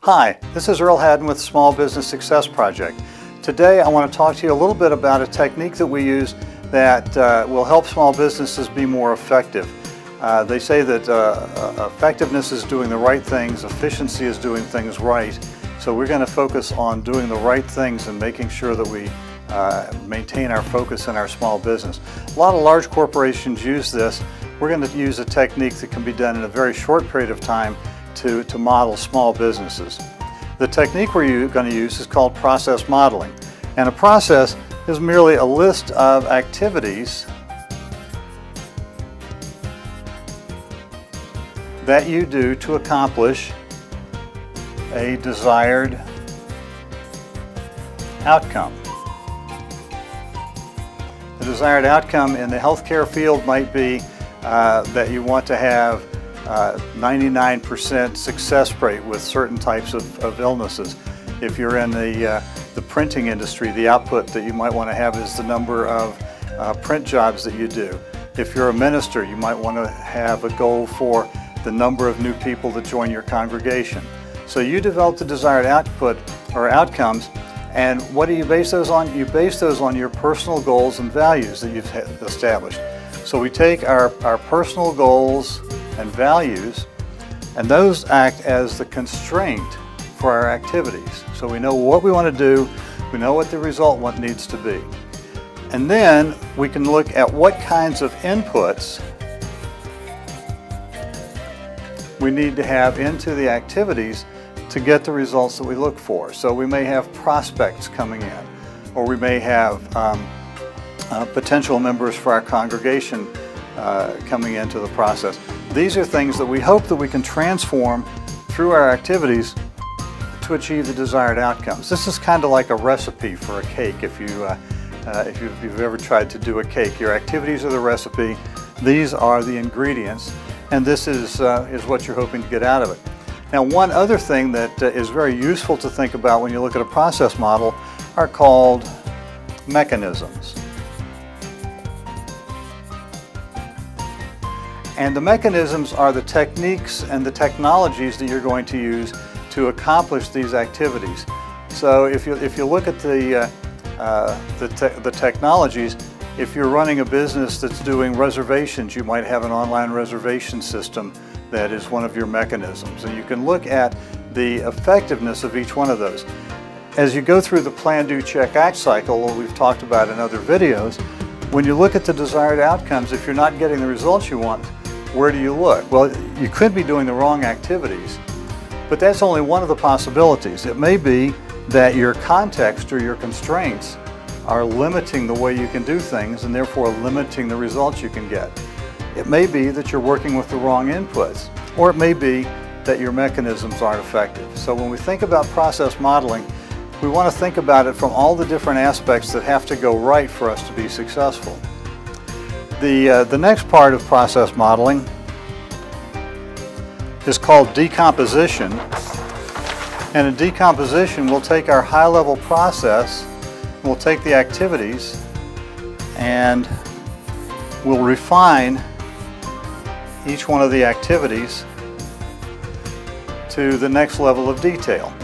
Hi, this is Earl Haddon with Small Business Success Project. Today I want to talk to you a little bit about a technique that we use that will help small businesses be more effective. They say that effectiveness is doing the right things, efficiency is doing things right. So we're going to focus on doing the right things and making sure that we maintain our focus in our small business. A lot of large corporations use this. We're going to use a technique that can be done in a very short period of time to model small businesses. The technique we're going to use is called process modeling. And a process is merely a list of activities that you do to accomplish a desired outcome. The desired outcome in the healthcare field might be that you want to have 99% success rate with certain types of illnesses. If you're in the printing industry, the output that you might want to have is the number of print jobs that you do. If you're a minister, you might want to have a goal for the number of new people that join your congregation. So you develop the desired output or outcomes, and what do you base those on? You base those on your personal goals and values that you've established. So we take our personal goals and values, and those act as the constraint for our activities. So we know what we want to do, we know what the result needs to be. And then we can look at what kinds of inputs we need to have into the activities to get the results that we look for. So we may have prospects coming in, or we may have potential members for our congregation coming into the process. These are things that we hope that we can transform through our activities to achieve the desired outcomes. This is kind of like a recipe for a cake. If you've ever tried to do a cake, your activities are the recipe, these are the ingredients, and this is what you're hoping to get out of it. Now, one other thing that is very useful to think about when you look at a process model are called mechanisms. And the mechanisms are the techniques and the technologies that you're going to use to accomplish these activities. So if you look at the technologies, if you're running a business that's doing reservations, you might have an online reservation system that is one of your mechanisms. And you can look at the effectiveness of each one of those. As you go through the plan, do, check, act cycle, we've talked about in other videos, when you look at the desired outcomes, if you're not getting the results you want, where do you look? Well, you could be doing the wrong activities, but that's only one of the possibilities. It may be that your context or your constraints are limiting the way you can do things and therefore limiting the results you can get. It may be that you're working with the wrong inputs, or it may be that your mechanisms aren't effective. So when we think about process modeling, we want to think about it from all the different aspects that have to go right for us to be successful. The next part of process modeling is called decomposition. And in decomposition, we'll take our high-level process, we'll take the activities, and we'll refine each one of the activities to the next level of detail.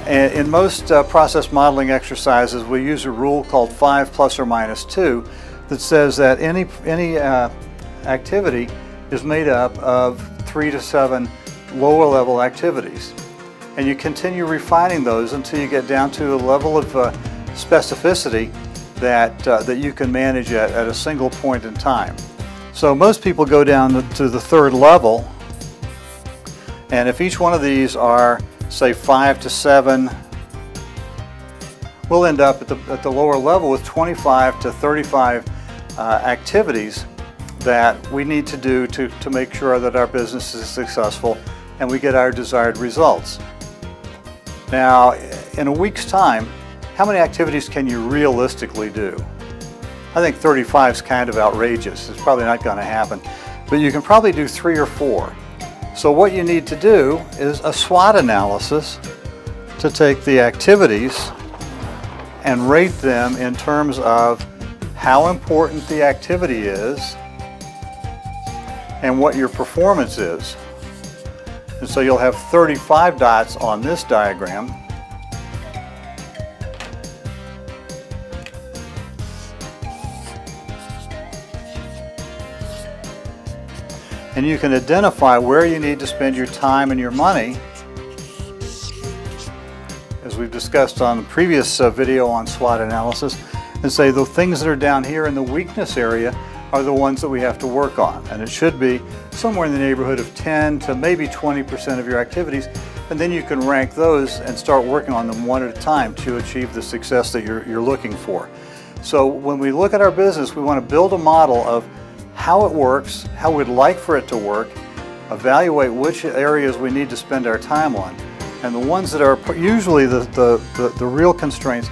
And in most process modeling exercises, we use a rule called 5 plus or minus 2 that says that any activity is made up of 3 to 7 lower level activities. And you continue refining those until you get down to a level of specificity that you can manage at a single point in time. So most people go down to the third level, and if each one of these are, say, 5 to 7, we'll end up at the lower level with 25 to 35 activities that we need to do to make sure that our business is successful and we get our desired results. Now, in a week's time, how many activities can you realistically do? I think 35 is kind of outrageous. It's probably not going to happen, but you can probably do 3 or 4. So what you need to do is a SWOT analysis to take the activities and rate them in terms of how important the activity is and what your performance is. And so you'll have 35 dots on this diagram. And you can identify where you need to spend your time and your money, as we've discussed on the previous video on SWOT analysis, and say the things that are down here in the weakness area are the ones that we have to work on. And it should be somewhere in the neighborhood of 10 to maybe 20% of your activities, and then you can rank those and start working on them one at a time to achieve the success that you're looking for. So when we look at our business, we want to build a model of how it works, how we'd like for it to work, evaluate which areas we need to spend our time on, and the ones that are usually the real constraints.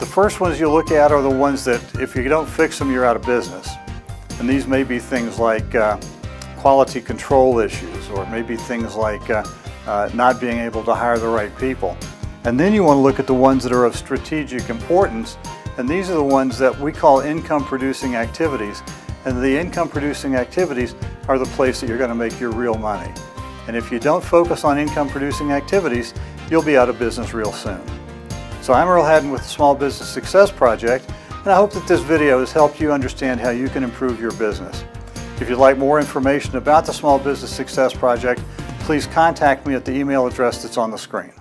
The first ones you look at are the ones that if you don't fix them, you're out of business. And these may be things like quality control issues, or maybe things like not being able to hire the right people. And then you want to look at the ones that are of strategic importance, and these are the ones that we call income producing activities. And the income producing activities are the place that you're going to make your real money. And if you don't focus on income producing activities, you'll be out of business real soon. So I'm Earl Haddon with the Small Business Success Project, and I hope that this video has helped you understand how you can improve your business. If you'd like more information about the Small Business Success Project, please contact me at the email address that's on the screen.